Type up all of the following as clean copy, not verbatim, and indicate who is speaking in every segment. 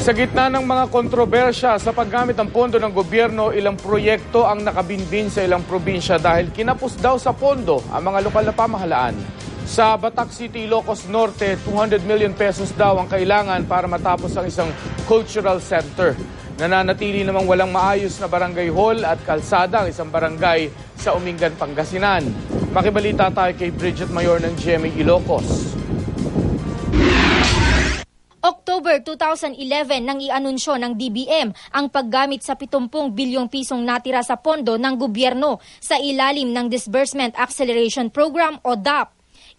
Speaker 1: Sa gitna ng mga kontrobersya sa paggamit ng pondo ng gobyerno, ilang proyekto ang nakabinbin sa ilang probinsya dahil kinapos daw sa pondo ang mga lokal na pamahalaan. Sa Batac City, Ilocos Norte, 200 million pesos daw ang kailangan para matapos ang isang cultural center. Nananatili namang walang maayos na barangay hall at kalsada ang isang barangay sa Umingan, Pangasinan. Makibalita tayo kay Bridget Mayor ng GMA Ilocos.
Speaker 2: October 2011 nang ianunsyo ng DBM ang paggamit sa 70 bilyong pisong natira sa pondo ng gobyerno sa ilalim ng Disbursement Acceleration Program o DAP.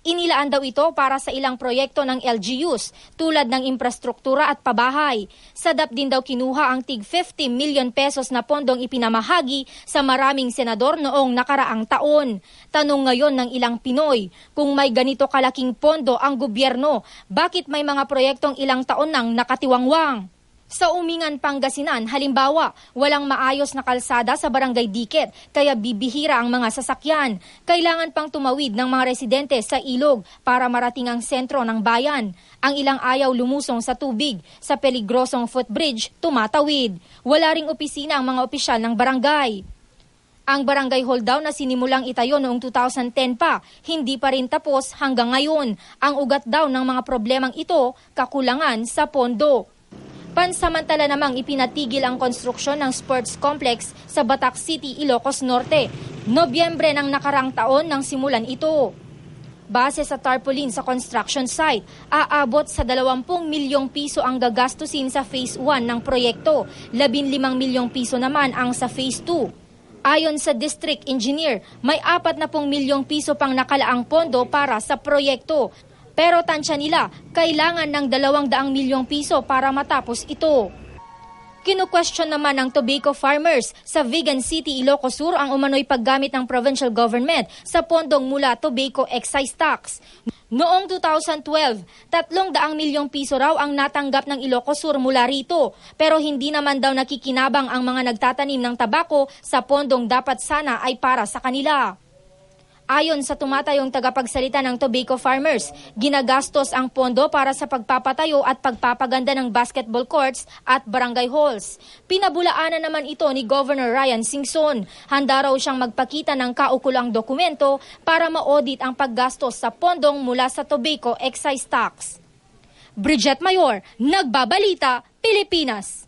Speaker 2: Inilaan daw ito para sa ilang proyekto ng LGUs tulad ng infrastruktura at pabahay. Sa DAP din daw kinuha ang tig 50 million pesos na pondong ipinamahagi sa maraming senador noong nakaraang taon. Tanong ngayon ng ilang Pinoy, kung may ganito kalaking pondo ang gobyerno, bakit may mga proyektong ilang taon nang nakatiwangwang? Sa Umingan, Pangasinan, halimbawa, walang maayos na kalsada sa Barangay Diket, kaya bibihira ang mga sasakyan. Kailangan pang tumawid ng mga residente sa ilog para marating ang sentro ng bayan. Ang ilang ayaw lumusong sa tubig, sa peligrosong footbridge, tumatawid. Wala ring opisina ang mga opisyal ng barangay. Ang barangay hall daw na sinimulang itayo noong 2010 pa, hindi pa rin tapos hanggang ngayon. Ang ugat daw ng mga problemang ito, kakulangan sa pondo. Pansamantala namang ipinatigil ang konstruksyon ng sports complex sa Batac City, Ilocos Norte. Nobyembre ng nakarang taon nang simulan ito. Base sa tarpaulin sa construction site, aabot sa 20 milyong piso ang gagastusin sa Phase 1 ng proyekto. 15 milyong piso naman ang sa Phase 2. Ayon sa district engineer, may 40 milyong piso pang nakalaang pondo para sa proyekto. Pero tansya nila, kailangan ng 200 milyong piso para matapos ito. Kinu-question naman ng tobacco farmers sa Vigan City, Ilocos Sur ang umano'y paggamit ng provincial government sa pondong mula tobacco excise tax. Noong 2012, 300 milyong piso raw ang natanggap ng Ilocos Sur mula rito. Pero hindi naman daw nakikinabang ang mga nagtatanim ng tabako sa pondong dapat sana ay para sa kanila. Ayon sa tumatayong tagapagsalita ng tobacco farmers, ginagastos ang pondo para sa pagpapatayo at pagpapaganda ng basketball courts at barangay halls. Pinabulaanan naman ito ni Governor Ryan Singson. Handa raw siyang magpakita ng kaukulang dokumento para ma-audit ang paggastos sa pondong mula sa tobacco excise tax. Bridget Mayor, Nagbabalita, Pilipinas.